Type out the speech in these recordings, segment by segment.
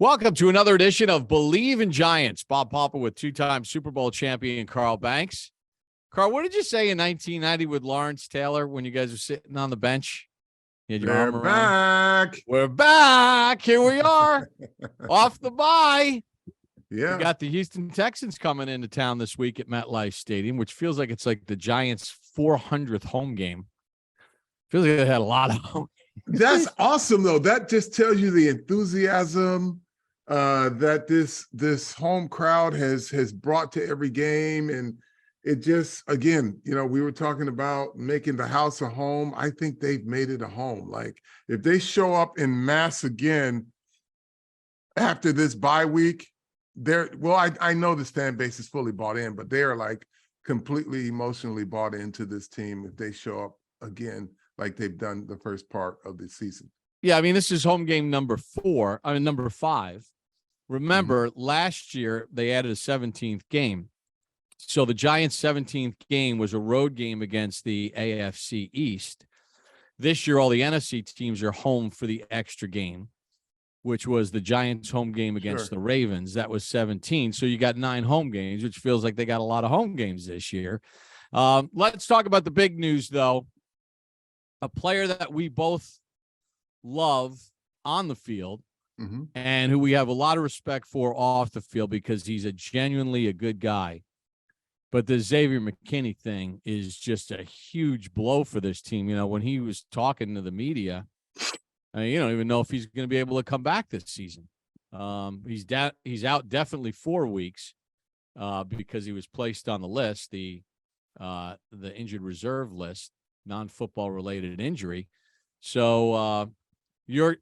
Welcome to another edition of Bleav in Giants. Bob Papa with two-time Super Bowl champion Carl Banks. Carl, what did you say in 1990 with Lawrence Taylor when you guys were sitting on the bench? You had your arm around back. We're back. Here we are. Off the bye. Yeah. We got the Houston Texans coming into town this week at MetLife Stadium, which feels like it's like the Giants' 400th home game. Feels like they had a lot of home games. That's awesome, though. That just tells you the enthusiasm that this home crowd has brought to every game. And it just, again, we were talking about making the house a home. I think they've made it a home. Like, if they show up in mass again after this bye week, I know this fan base is fully bought in, but they are like completely emotionally bought into this team if they show up again like they've done the first part of the season. Yeah, I mean, this is home game number 5. Remember, last year they added a 17th game. So the Giants' 17th game was a road game against the AFC East. This year, all the NFC teams are home for the extra game, which was the Giants' home game against the Ravens. That was 17. So you got 9 home games, which feels like they got a lot of home games this year. Let's talk about the big news, though. A player that we both love on the field and who we have a lot of respect for off the field because he's genuinely a good guy. But the Xavier McKinney thing is just a huge blow for this team. When he was talking to the media, you don't even know if he's going to be able to come back this season. He's out definitely 4 weeks because he was placed on the list, the injured reserve list, non-football related injury. So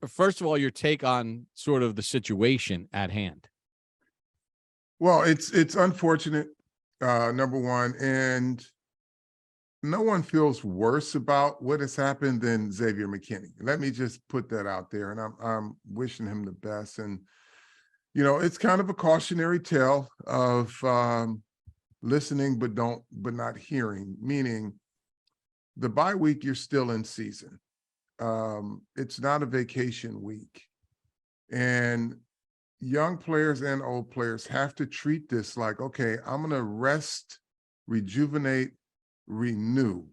first of all, your take on sort of the situation at hand. Well, it's unfortunate, number one, and no one feels worse about what has happened than Xavier McKinney. Let me just put that out there, and I'm wishing him the best. And it's kind of a cautionary tale of listening but not hearing. Meaning, the bye week, you're still in season. It's not a vacation week, and young players and old players have to treat this like, okay, I'm going to rest, rejuvenate, renew.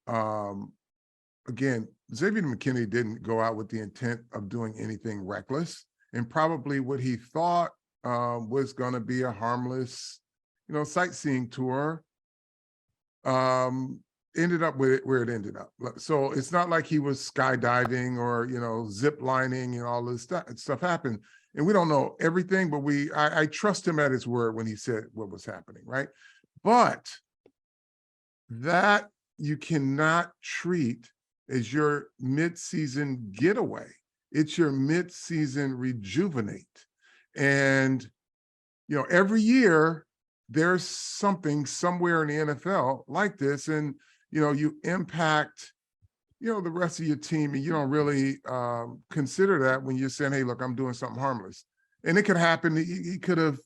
Again, Xavier McKinney didn't go out with the intent of doing anything reckless, and probably what he thought was going to be a harmless, sightseeing tour, ended up with it where it ended up. So it's not like he was skydiving or, zip lining and all this stuff happened. And we don't know everything, but I trust him at his word when he said what was happening, right? But that you cannot treat as your mid-season getaway. It's your mid-season rejuvenate. And, every year there's something somewhere in the NFL like this, and, you impact, the rest of your team, and you don't really consider that when you're saying, hey, look, I'm doing something harmless. And it could happen. He could have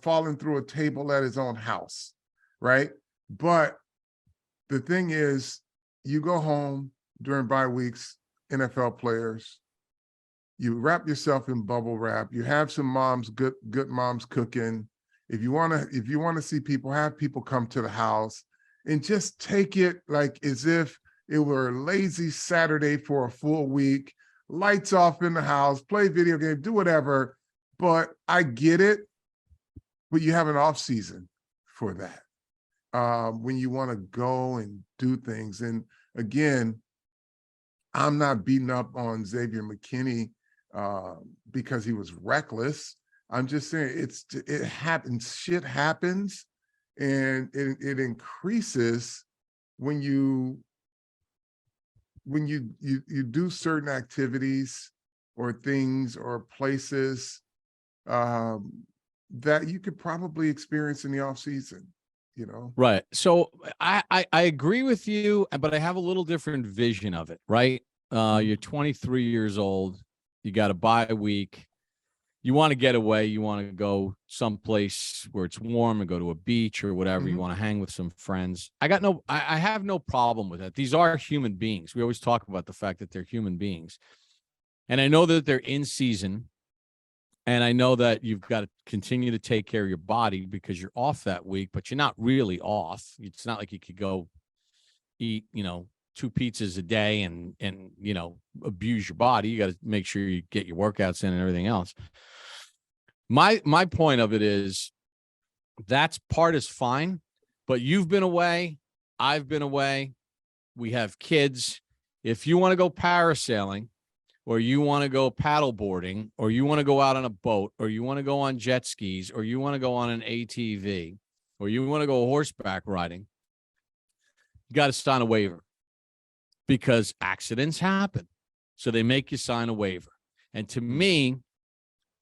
fallen through a table at his own house, right? But the thing is, you go home during bye weeks, NFL players, you wrap yourself in bubble wrap. You have some moms, good moms cooking. If you want to see people, have people come to the house and just take it like as if it were a lazy Saturday for a full week, lights off in the house, play video game, do whatever. But I get it, but you have an off season for that. When you want to go and do things. And again, I'm not beating up on Xavier McKinney because he was reckless. I'm just saying it happens. Shit happens, and it increases when you do certain activities or things or places that you could probably experience in the off season. Right. So I agree with you, but I have a little different vision of it, right? You're 23 years old. You got a bye week. You want to get away. You want to go someplace where it's warm and go to a beach or whatever. You want to hang with some friends. I have no problem with that. These are human beings. We always talk about the fact that they're human beings. And I know that they're in season And I know that you've got to continue to take care of your body because you're off that week, but you're not really off. It's not like you could go eat, 2 pizzas a day and abuse your body. You got to make sure you get your workouts in and everything else. My point of it is that's part is fine, but you've been away. I've been away. We have kids. If you want to go parasailing, or you want to go paddle boarding, or you want to go out on a boat, or you want to go on jet skis, or you want to go on an ATV, or you want to go horseback riding, you got to sign a waiver because accidents happen. So they make you sign a waiver. And to me,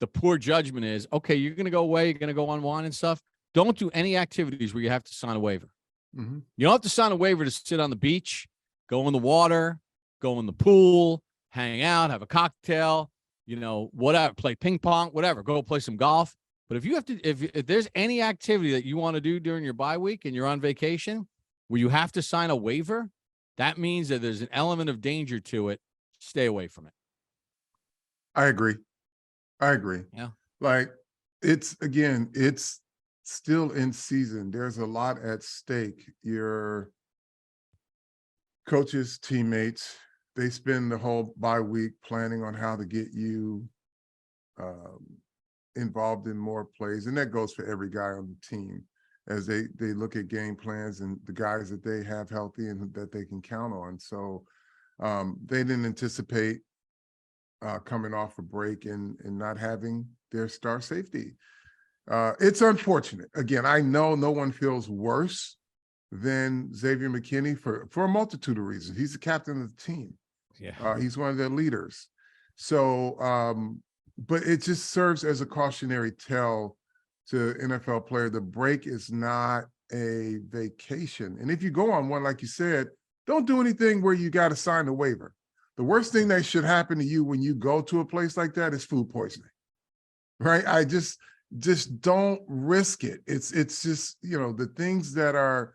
the poor judgment is, okay, you're going to go away, you're going to go unwind and stuff. Don't do any activities where you have to sign a waiver. Mm-hmm. You don't have to sign a waiver to sit on the beach, go in the water, go in the pool, hang out, have a cocktail, whatever, play ping pong, whatever, go play some golf. But if you have to, if there's any activity that you want to do during your bye week and you're on vacation where you have to sign a waiver, that means that there's an element of danger to it. Stay away from it. I agree. Yeah. Like it's still in season. There's a lot at stake. Your coaches, teammates, they spend the whole bye week planning on how to get you involved in more plays. And that goes for every guy on the team as they look at game plans and the guys that they have healthy and that they can count on. So they didn't anticipate coming off a break and not having their star safety. It's unfortunate. Again, I know no one feels worse than Xavier McKinney for a multitude of reasons. He's the captain of the team. Yeah. He's one of their leaders. So, but it just serves as a cautionary tale to NFL player. The break is not a vacation. And if you go on one, like you said, don't do anything where you got to sign a waiver. The worst thing that should happen to you when you go to a place like that is food poisoning, right? I just don't risk it. It's just, the things that are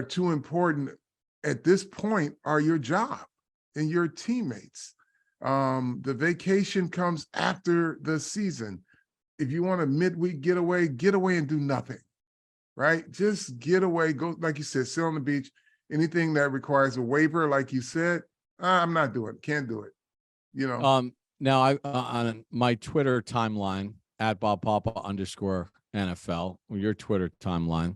too important at this point are your job and your teammates. The vacation comes after the season. If you want a midweek getaway and do nothing, right? Just get away, go, like you said, sit on the beach. Anything that requires a waiver, like you said, I'm not doing it, can't do it, Now I on my Twitter timeline at @BobPapa_NFL, or your Twitter timeline,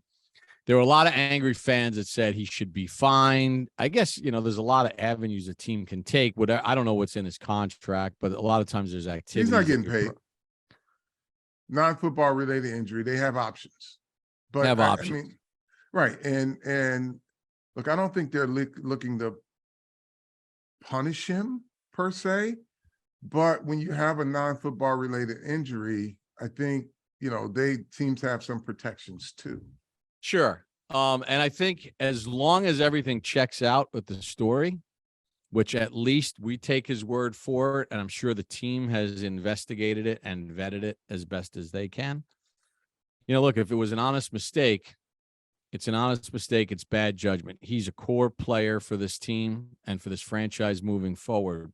there were a lot of angry fans that said he should be fined. I guess, there's a lot of avenues a team can take. I don't know what's in his contract, but a lot of times there's activities. He's not getting paid. Non-football related injury, they have options. But have options. I mean, right. And look, I don't think they're looking to punish him per se, but when you have a non-football related injury, I think, teams have some protections too. Sure. And I think as long as everything checks out with the story, which at least we take his word for it, and I'm sure the team has investigated it and vetted it as best as they can. Look, if it was an honest mistake, it's an honest mistake. It's bad judgment. He's a core player for this team and for this franchise moving forward.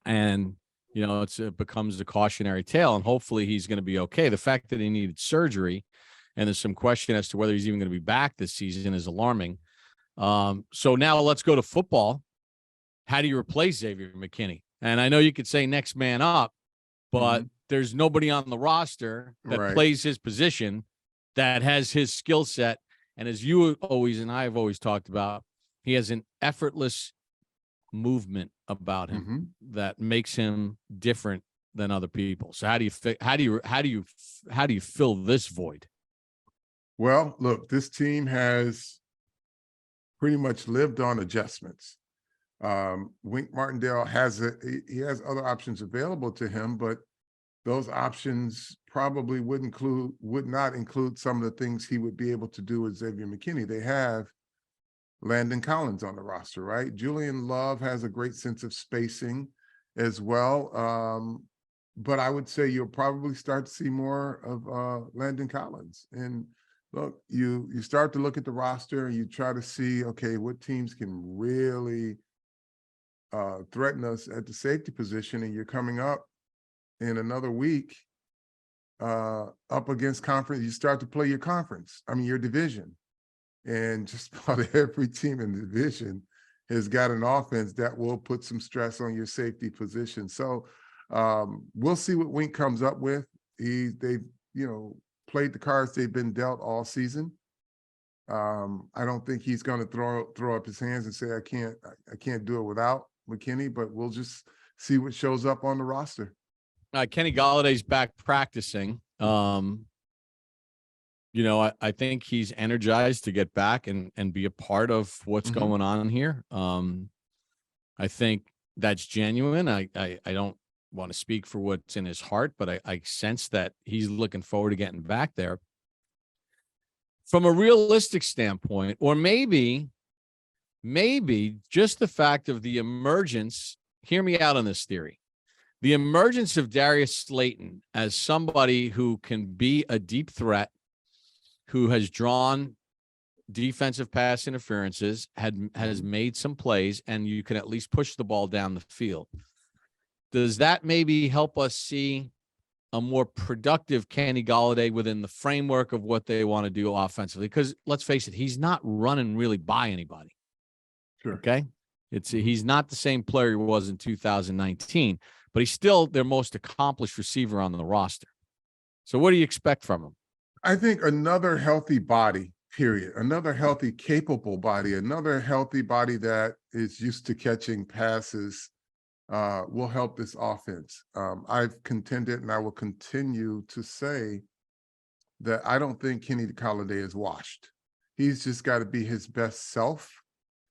And, it becomes a cautionary tale, and hopefully he's going to be okay. The fact that he needed surgery and there's some question as to whether he's even going to be back this season is alarming. So now let's go to football. How do you replace Xavier McKinney? And I know you could say next man up, but there's nobody on the roster that plays his position that has his skill set. And as you always, and I have always talked about, he has an effortless movement about him that makes him different than other people. So how do you fill this void? Well, look, this team has pretty much lived on adjustments. Wink Martindale has other options available to him, but those options probably would not include some of the things he would be able to do with Xavier McKinney. They have Landon Collins on the roster, right? Julian Love has a great sense of spacing as well. But I would say you'll probably start to see more of Landon Collins. And look, you start to look at the roster and you try to see, okay, what teams can really threaten us at the safety position, and you're coming up in another week, up against conference, you start to play your conference. I mean, your division. And just about every team in the division has got an offense that will put some stress on your safety position. So we'll see what Wink comes up with. They've, played the cards they've been dealt all season. I don't think he's going to throw up his hands and say, I can't do it without McKinney, but we'll just see what shows up on the roster. Kenny Galladay's back practicing. I think he's energized to get back and be a part of what's going on here. I think that's genuine. I don't want to speak for what's in his heart, but I sense that he's looking forward to getting back there. From a realistic standpoint, or maybe just the fact of the emergence, hear me out on this theory, the emergence of Darius Slayton as somebody who can be a deep threat, who has drawn defensive pass interferences, has made some plays, and you can at least push the ball down the field. Does that maybe help us see a more productive Kenny Galladay within the framework of what they want to do offensively? Because let's face it, he's not running really by anybody. Sure. Okay. He's not the same player he was in 2019, but he's still their most accomplished receiver on the roster. So what do you expect from him? I think another healthy body, period. Another healthy, capable body, another healthy body that is used to catching passes will help this offense. I've contended, and I will continue to say that I don't think Kenny Galladay is washed. He's just got to be his best self,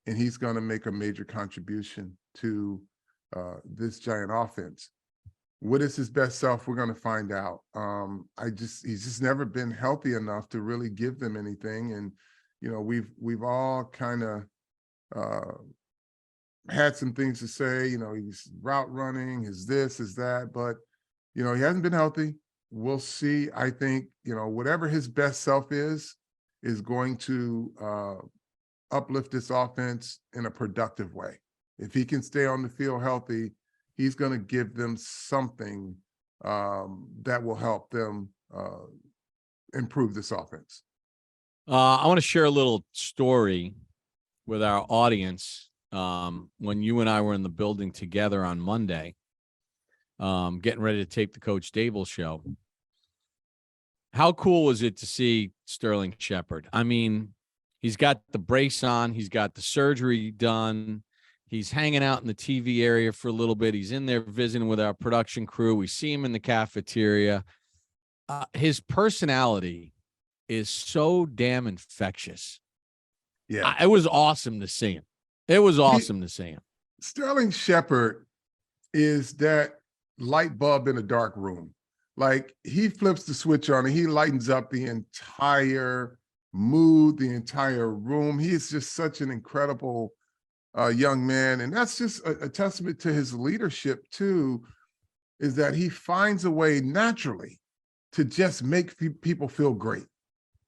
and he's going to make a major contribution to this Giant offense. What is his best self? We're going to find out. He's just never been healthy enough to really give them anything. And, we've all kind of had some things to say, he's route running, his this, his that, but, he hasn't been healthy. We'll see. I think, whatever his best self is going to uplift this offense in a productive way. If he can stay on the field healthy, he's going to give them something that will help them improve this offense. I want to share a little story with our audience. When you and I were in the building together on Monday, getting ready to tape the Coach Dable show, how cool was it to see Sterling Shepard? I mean, he's got the brace on, he's got the surgery done, he's hanging out in the TV area for a little bit, he's in there visiting with our production crew, we see him in the cafeteria. His personality is so damn infectious. Yeah, it was awesome to see him. It was awesome to see him. Sterling Shepard is that light bulb in a dark room. Like, he flips the switch on and he lightens up the entire mood, the entire room. He is just such an incredible young man. And that's just a testament to his leadership too, is that he finds a way naturally to just make people feel great.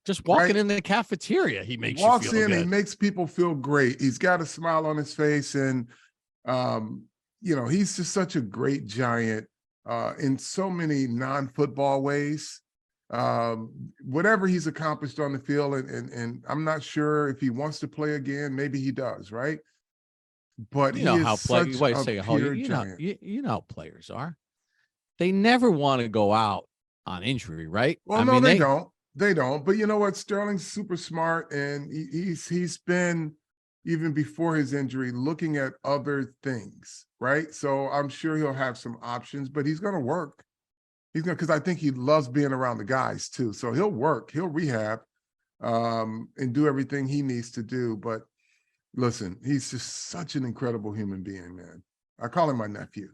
Just walking in the cafeteria, he makes walks you feel in, good. He makes people feel great. He's got a smile on his face, and he's just such a great Giant in so many non-football ways. Whatever he's accomplished on the field, and I'm not sure if he wants to play again. Maybe he does, right? But you know how players. You know how players are. They never want to go out on injury, right? Well, they don't. They don't. But you know what? Sterling's super smart, and he's been, even before his injury, looking at other things, right? So I'm sure he'll have some options, but he's going to work. Because I think he loves being around the guys too. So he'll work, he'll rehab, and do everything he needs to do. But listen, he's just such an incredible human being, man. I call him my nephew.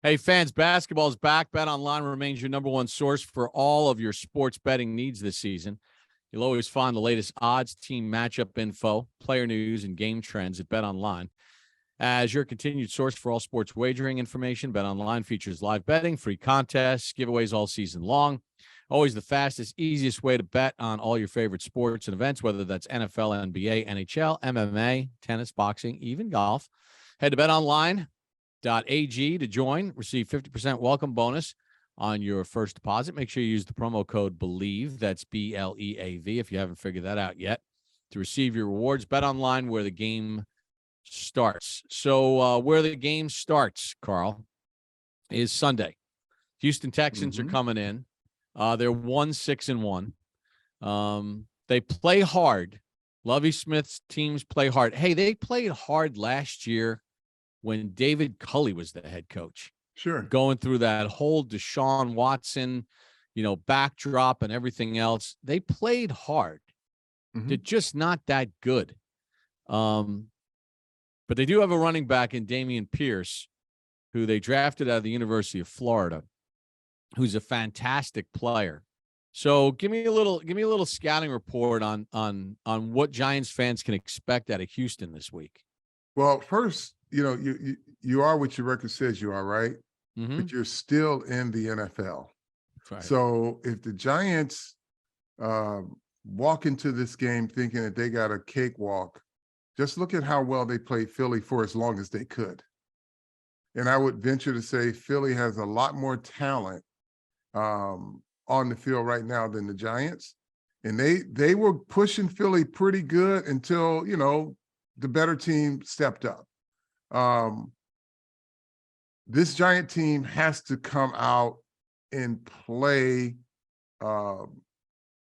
Hey, fans, basketball is back. BetOnline remains your number one source for all of your sports betting needs this season. You'll always find the latest odds, team matchup info, player news, and game trends at BetOnline. As your continued source for all sports wagering information, BetOnline features live betting, free contests, giveaways all season long. Always the fastest, easiest way to bet on all your favorite sports and events, whether that's NFL, NBA, NHL, MMA, tennis, boxing, even golf. Head to BetOnline BetOnline.ag to join. Receive 50% welcome bonus on your first deposit. Make sure you use the promo code Bleav. That's BLEAV if you haven't figured that out yet to receive your rewards. Bet online where the game starts. So where the game starts, Carl, is Sunday. Houston Texans are coming in. They're 1-6-1. They play hard. Lovie Smith's teams play hard. Hey, they played hard last year when David Culley was the head coach. Sure. Going through that whole Deshaun Watson, backdrop and everything else. They played hard. They're just not that good. But they do have a running back in Dameon Pierce, who they drafted out of the University of Florida, who's a fantastic player. So give me a little scouting report on what Giants fans can expect out of Houston this week. Well, first, you are what your record says you are, right? But you're still in the NFL. Right. So if the Giants walk into this game thinking that they got a cakewalk, just look at how well they played Philly for as long as they could. And I would venture to say Philly has a lot more talent on the field right now than the Giants. And they were pushing Philly pretty good until, the better team stepped up. This Giant team has to come out and play.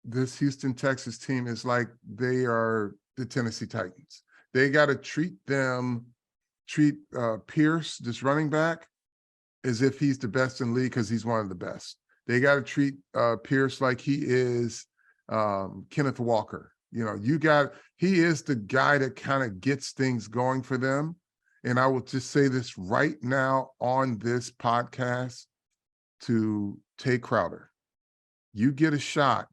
This Houston Texas team is like they are the Tennessee Titans. They got to treat Pierce, this running back, as if he's the best in the league because he's one of the best. They got to treat Pierce like he is Kenneth Walker. He is the guy that kind of gets things going for them. And I will just say this right now on this podcast to Tay Crowder. You get a shot,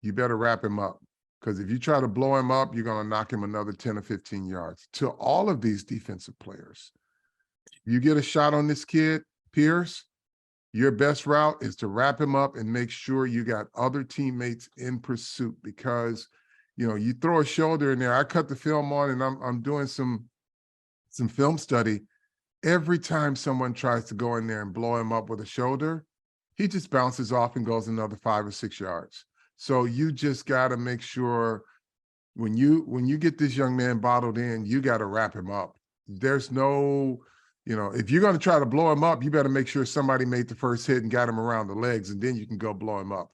you better wrap him up. Because if you try to blow him up, you're going to knock him another 10 or 15 yards. To all of these defensive players, you get a shot on this kid, Pierce, your best route is to wrap him up and make sure you got other teammates in pursuit. Because, you throw a shoulder in there. I cut the film on and I'm doing some film study. Every time someone tries to go in there and blow him up with a shoulder, he just bounces off and goes another 5 or 6 yards. So you just got to make sure when you get this young man bottled in, you got to wrap him up. There's no, if you're going to try to blow him up, you better make sure somebody made the first hit and got him around the legs, and then you can go blow him up.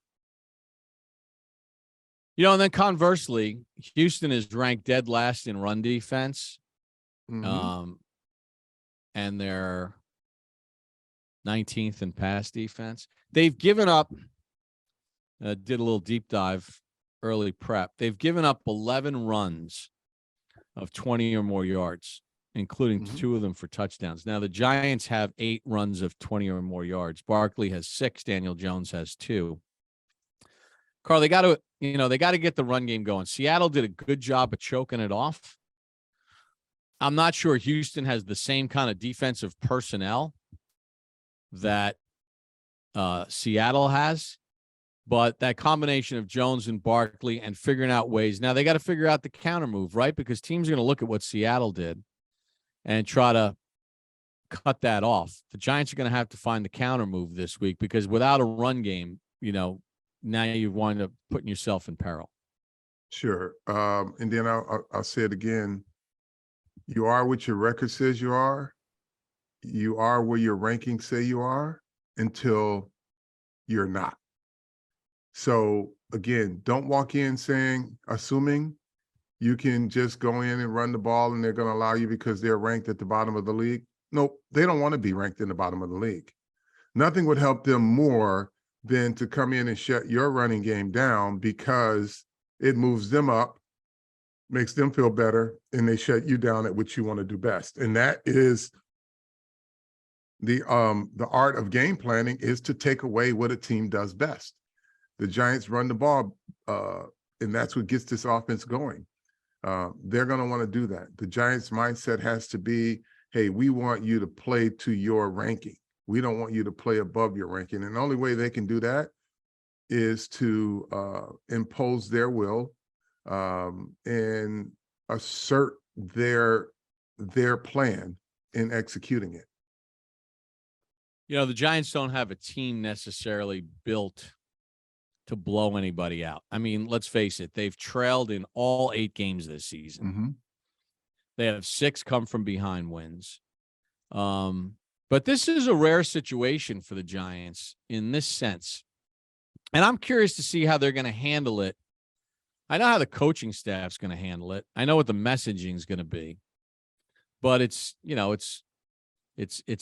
And then conversely, Houston is ranked dead last in run defense. And they're 19th in pass defense. They've given up, did a little deep dive early prep. They've given up 11 runs of 20 or more yards, including 2 of them for touchdowns. Now the Giants have 8 runs of 20 or more yards. Barkley has 6. Daniel Jones has 2. Carl, they got to get the run game going. Seattle did a good job of choking it off. I'm not sure Houston has the same kind of defensive personnel that Seattle has, but that combination of Jones and Barkley and figuring out ways. Now they got to figure out the counter move, right? Because teams are going to look at what Seattle did and try to cut that off. The Giants are going to have to find the counter move this week because without a run game, now you wind up putting yourself in peril. Sure. And then I'll say it again. You are what your record says you are. You are where your rankings say you are until you're not. So again, don't walk in assuming you can just go in and run the ball and they're going to allow you because they're ranked at the bottom of the league. Nope, they don't want to be ranked in the bottom of the league. Nothing would help them more than to come in and shut your running game down because it moves them up, makes them feel better, and they shut you down at what you want to do best. And that is the art of game planning, is to take away what a team does best. The Giants run the ball, and that's what gets this offense going. They're going to want to do that. The Giants' mindset has to be, hey, we want you to play to your ranking. We don't want you to play above your ranking. And the only way they can do that is to impose their will and assert their plan in executing it. The Giants don't have a team necessarily built to blow anybody out. I mean, let's face it, they've trailed in all 8 games this season. Mm-hmm. They have 6 come from behind wins. But this is a rare situation for the Giants in this sense. And I'm curious to see how they're going to handle it. I know how the coaching staff's going to handle it. I know what the messaging is going to be. But it's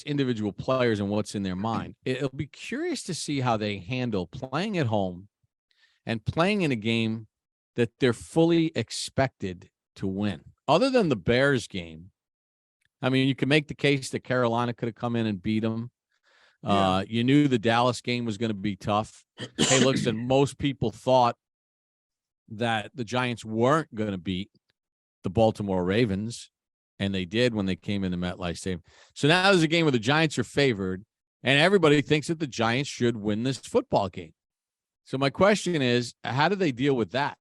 individual players and what's in their mind. It'll be curious to see how they handle playing at home and playing in a game that they're fully expected to win. Other than the Bears game, I mean, you can make the case that Carolina could have come in and beat them. Yeah. You knew the Dallas game was going to be tough. Hey, listen, most people thought that the Giants weren't going to beat the Baltimore Ravens, and they did when they came into MetLife Stadium. So now there's a game where the Giants are favored, and everybody thinks that the Giants should win this football game. So my question is, how do they deal with that?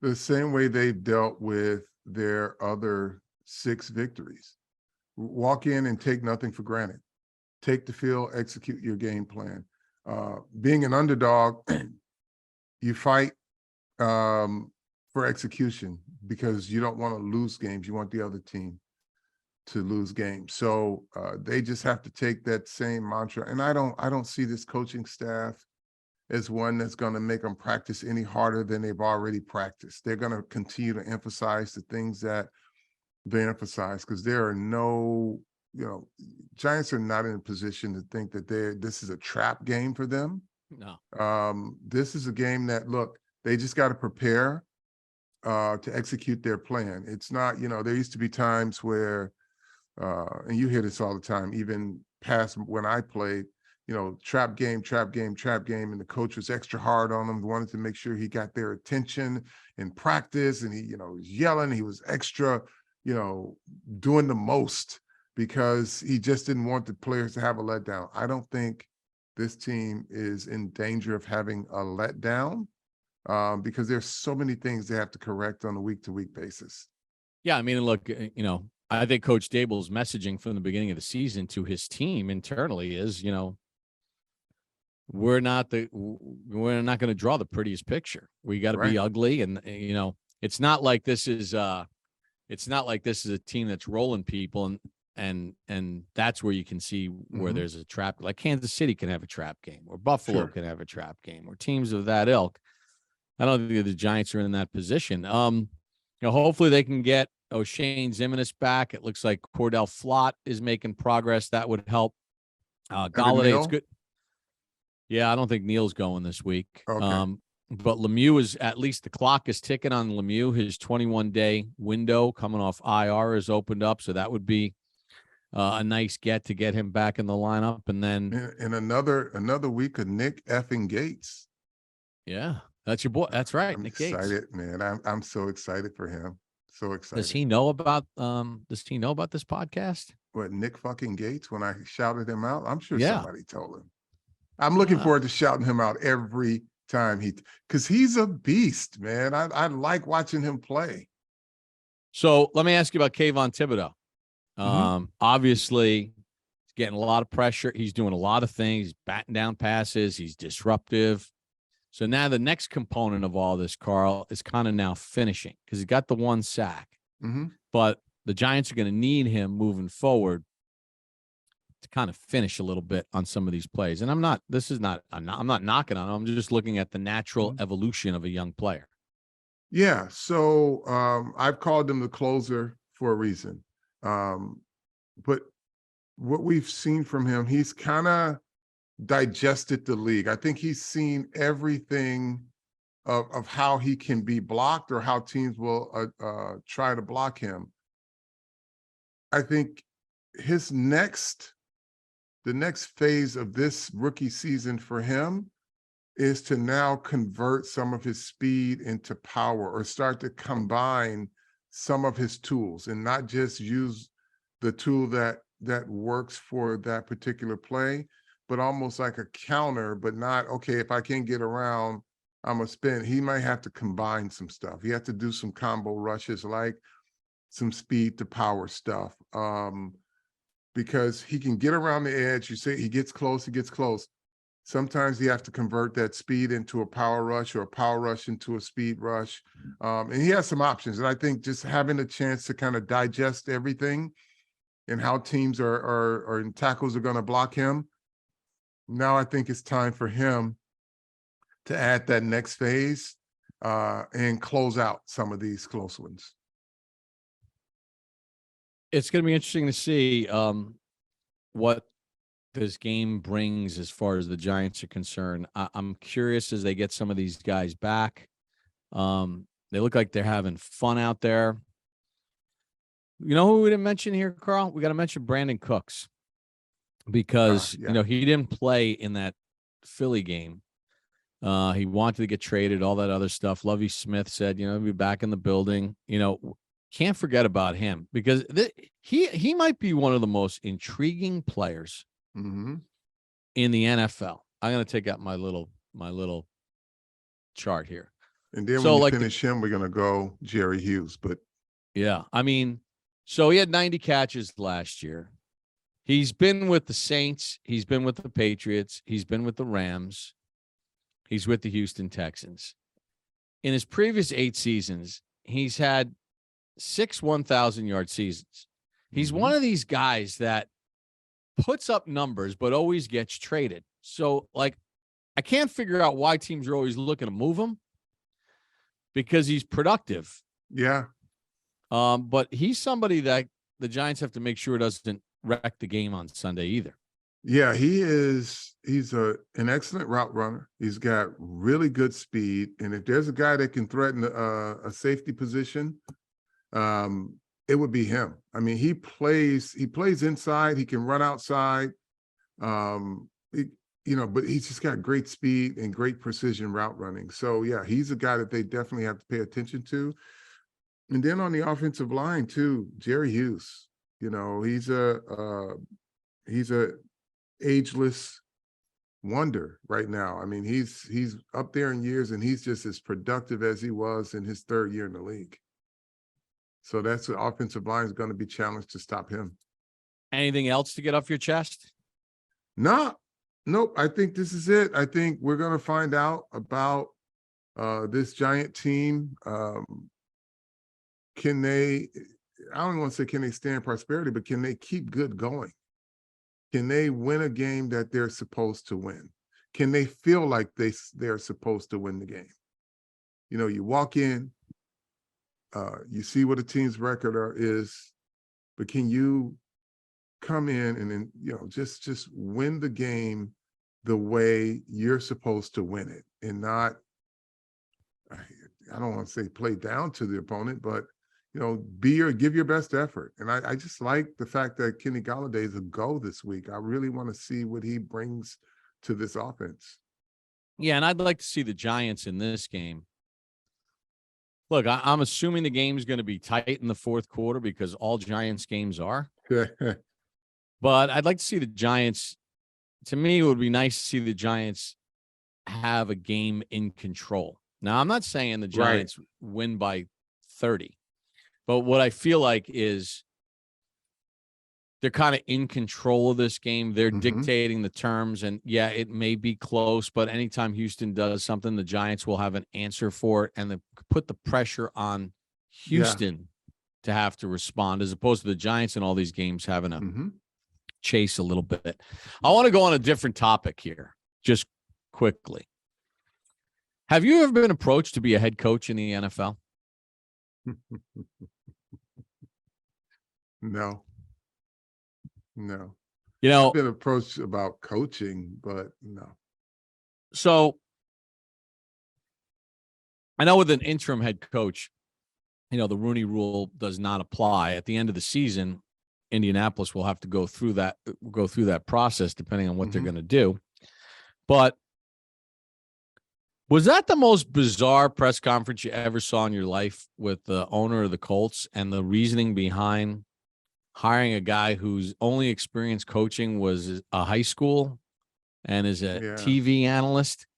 The same way they've dealt with their other 6 victories. Walk in and take nothing for granted. Take the field, execute your game plan. Being an underdog, you fight for execution because you don't want to lose games. You want the other team to lose games. So they just have to take that same mantra. And I don't see this coaching staff as one that's going to make them practice any harder than they've already practiced. They're going to continue to emphasize the things that they emphasize because there are no, Giants are not in a position to think that this is a trap game for them. No. This is a game that, look, they just got to prepare to execute their plan. It's not, there used to be times where, and you hear this all the time, even past when I played, trap game, and the coach was extra hard on them, wanted to make sure he got their attention in practice, and he, was yelling, he was extra, doing the most because he just didn't want the players to have a letdown. I don't think this team is in danger of having a letdown because there's so many things they have to correct on a week-to-week basis. Yeah, I mean, look, I think Coach Dable's messaging from the beginning of the season to his team internally is, we're not going to draw the prettiest picture. We got to be ugly, and it's not like this is a team that's rolling people, and that's where you can see where there's a trap. Like Kansas City can have a trap game, or Buffalo can have a trap game, or teams of that ilk. I don't think the Giants are in that position. Hopefully they can get O'Shane Zimmerman back. It looks like Cordell Flott is making progress. That would help. Galladay, it's good. Yeah, I don't think Neal's going this week. Okay. But Lemieux is, at least the clock is ticking on Lemieux. His 21-day window coming off IR is opened up, so that would be a nice get to get him back in the lineup. And then in another week of Nick effing Gates. Yeah, that's your boy. That's right, I'm Nick excited, Gates. man. I'm so excited for him. So excited. Does he know about this podcast? What, Nick fucking Gates? When I shouted him out, I'm sure Yeah. somebody told him. I'm looking forward to shouting him out every time because he's a beast, man. I like watching him play. So let me ask you about Kayvon Thibodeau. Obviously, he's getting a lot of pressure. He's doing a lot of things. He's batting down passes. He's disruptive. So now the next component of all this, Carl, is kind of now finishing because he got the 1 sack. But the Giants are going to need him moving forward to kind of finish a little bit on some of these plays. And I'm not knocking on him. I'm just looking at the natural evolution of a young player. Yeah. So I've called him the closer for a reason. But what we've seen from him, he's kind of digested the league. I think he's seen everything of how he can be blocked or how teams will try to block him. I think the next phase of this rookie season for him is to now convert some of his speed into power or start to combine some of his tools and not just use the tool that works for that particular play, but almost like a counter, but not, okay, if I can't get around, I'm a spin. He might have to combine some stuff. He has to do some combo rushes, like some speed to power stuff. because he can get around the edge. You say he gets close, he gets close. Sometimes you have to convert that speed into a power rush or a power rush into a speed rush. And he has some options. And I think just having a chance to kind of digest everything and how teams are and tackles are going to block him. Now I think it's time for him to add that next phase and close out some of these close ones. It's going to be interesting to see what this game brings as far as the Giants are concerned. I'm curious as they get some of these guys back. They look like they're having fun out there. You know who we didn't mention here, Carl? We got to mention Brandon Cooks because, Yeah. you know, he didn't play in that Philly game. He wanted to get traded, all that other stuff. Lovie Smith said, you know, he'll be back in the building. You know, can't forget about him because he might be one of the most intriguing players Mm-hmm. in the NFL. I'm going to take out my little chart here. And then So, when you like finish him, we're going to go Jerry Hughes. But yeah, I mean, so he had 90 catches last year. He's been with the Saints. He's been with the Patriots. He's been with the Rams. He's with the Houston Texans. In his previous 8 seasons, he's had 6 1,000-yard seasons. He's one of these guys that puts up numbers, but always gets traded. So, like, I can't figure out why teams are always looking to move him because he's productive. yeah. But he's somebody that the Giants have to make sure doesn't wreck the game on Sunday either. Yeah, he's an excellent route runner. He's got really good speed. And if there's a guy that can threaten a safety position, it would be him. I mean, he plays inside, he can run outside. But he's just got great speed and great precision route running. So yeah, he's a guy that they definitely have to pay attention to. And then on the offensive line too, Jerry Hughes. You know, he's a ageless wonder right now. I mean, he's up there in years, and he's just as productive as he was in his 3rd year in the league. So that's the offensive line is going to be challenged to stop him. Anything else to get off your chest? Nope. I think this is it. I think we're going to find out about this Giant team. Can they, I don't want to say can they stay in prosperity, but can they keep good going? Can they win a game that they're supposed to win? Can they feel like they're supposed to win the game? You know, you walk in, you see what a team's record is, but can you come in and then, you know, just win the game the way you're supposed to win it, and not, I don't want to say play down to the opponent, but, you know, give your best effort. And I just like the fact that Kenny Golladay is a go this week. I really want to see what he brings to this offense. Yeah, and I'd like to see the Giants in this game. Look, I'm assuming the game's going to be tight in the 4th quarter because all Giants games are. But I'd like to see the Giants. To me, it would be nice to see the Giants have a game in control. Now, I'm not saying the Giants win by 30. But what I feel like is they're kind of in control of this game. They're dictating the terms. And, yeah, it may be close, but anytime Houston does something, the Giants will have an answer for it, and they put the pressure on Houston to have to respond, as opposed to the Giants in all these games having a chase a little bit. I want to go on a different topic here, just quickly. Have you ever been approached to be a head coach in the NFL? No. You know, I've been approached about coaching, but no. So I know with an interim head coach, you know, the Rooney Rule does not apply. At the end of the season, Indianapolis will have to go through that process depending on what they're going to do. But was that the most bizarre press conference you ever saw in your life with the owner of the Colts, and the reasoning behind hiring a guy whose only experience coaching was a high school and is a TV analyst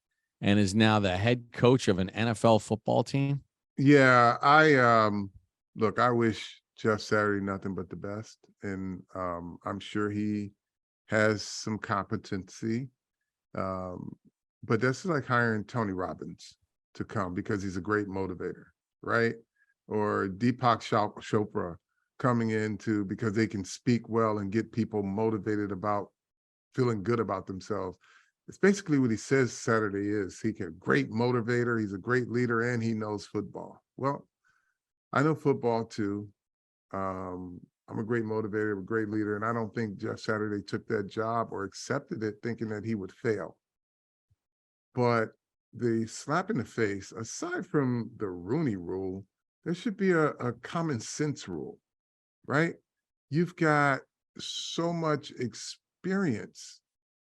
and is now the head coach of an NFL football team? Yeah, I wish Jeff Saturday nothing but the best. And I'm sure he has some competency. But that's like hiring Tony Robbins to come because he's a great motivator, right? Or Deepak Chopra coming into because they can speak well and get people motivated about feeling good about themselves. It's basically what he says Saturday is. He's a great motivator, he's a great leader, and he knows football. Well, I know football too. I'm a great motivator, a great leader, and I don't think Jeff Saturday took that job or accepted it thinking that he would fail. But the slap in the face, aside from the Rooney rule, there should be a common sense rule, right? You've got so much experience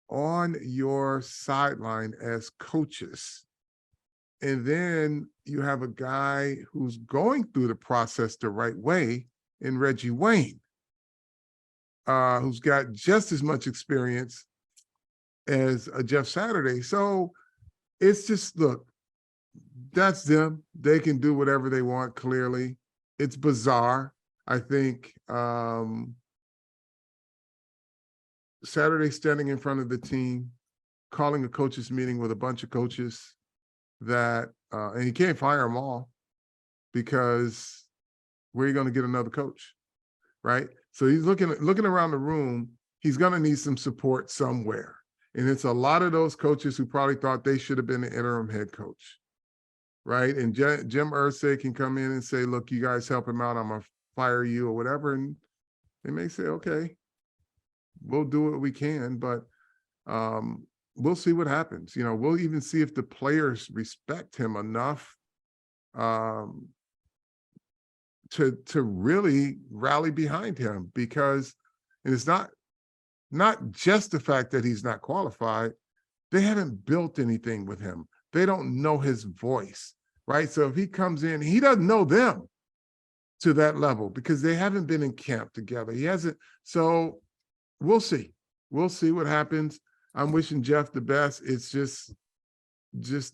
on your sideline as coaches. And then you have a guy who's going through the process the right way in Reggie Wayne, who's got just as much experience as Jeff Saturday. So it's just, look, that's them. They can do whatever they want, clearly. It's bizarre. I think Saturday standing in front of the team, calling a coaches meeting with a bunch of coaches that, and he can't fire them all because where are you going to get another coach, right? So he's looking around the room. He's going to need some support somewhere. And it's a lot of those coaches who probably thought they should have been the interim head coach, right? And Jim Irsay can come in and say, look, you guys help him out, I'm going to fire you or whatever. And they may say, okay, we'll do what we can, but we'll see what happens. You know, we'll even see if the players respect him enough to really rally behind him, because it's not just the fact that he's not qualified. They haven't built anything with him. They don't know his voice, right? So if he comes in, he doesn't know them to that level because they haven't been in camp together. He hasn't. So we'll see. We'll see what happens. I'm wishing Jeff the best. It's just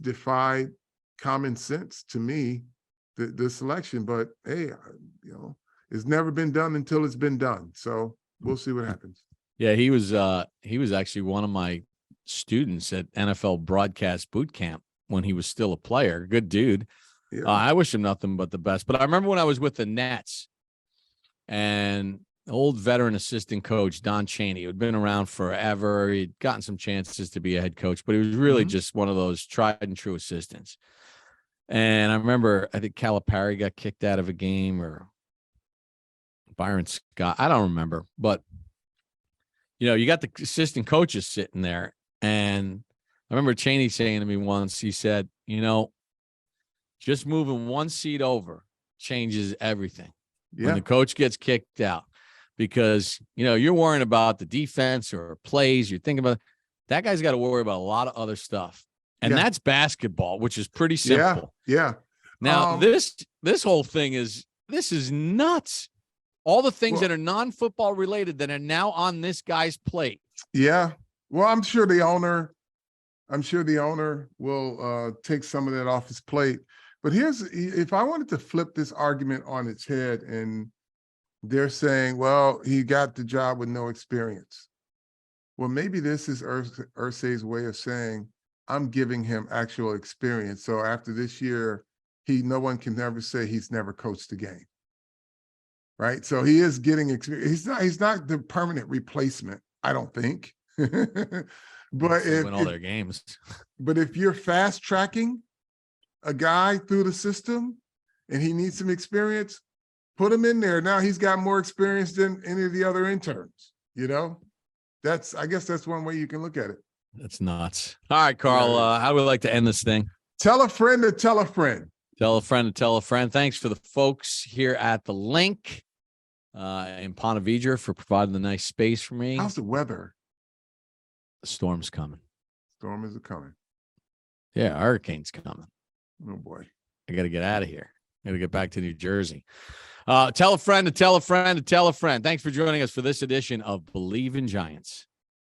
defied common sense to me, the selection. But hey, you know, it's never been done until it's been done. So we'll see what happens. Yeah, he was actually one of my students at NFL broadcast boot camp when he was still a player. Good dude. Yeah. I wish him nothing but the best. But I remember when I was with the Nets, and old veteran assistant coach Don Chaney, who had been around forever. He'd gotten some chances to be a head coach, but he was really just one of those tried and true assistants. And I remember, I think Calipari got kicked out of a game, or Byron Scott. I don't remember, but you know, you got the assistant coaches sitting there. And I remember Chaney saying to me once, he said, you know, just moving one seat over changes everything. Yeah. When the coach gets kicked out, because, you know, you're worrying about the defense or plays. You're thinking about that guy's got to worry about a lot of other stuff. And that's basketball, which is pretty simple. Yeah. Now, this whole thing is nuts. All the things that are non-football related that are now on this guy's plate. Yeah. Well, I'm sure the owner will take some of that off his plate. But if I wanted to flip this argument on its head, and they're saying, well, he got the job with no experience. Well, maybe this is Irsay's way of saying, I'm giving him actual experience. So after this year, no one can never say he's never coached a game. Right. So he is getting experience. He's not the permanent replacement, I don't think. But win all their games. But if you're fast tracking a guy through the system and he needs some experience, put him in there. Now he's got more experience than any of the other interns. You know, I guess that's one way you can look at it. That's nuts. All right, Carl, how do we like to end this thing? Tell a friend to tell a friend. Tell a friend to tell a friend. Thanks for the folks here at the Link in Ponte Vedra for providing the nice space for me. How's the weather? The storm's coming. Storm is coming. Yeah, hurricane's coming. Oh, boy. I got to get out of here. I got to get back to New Jersey. Tell a friend to tell a friend to tell a friend. Thanks for joining us for this edition of Bleav in Giants.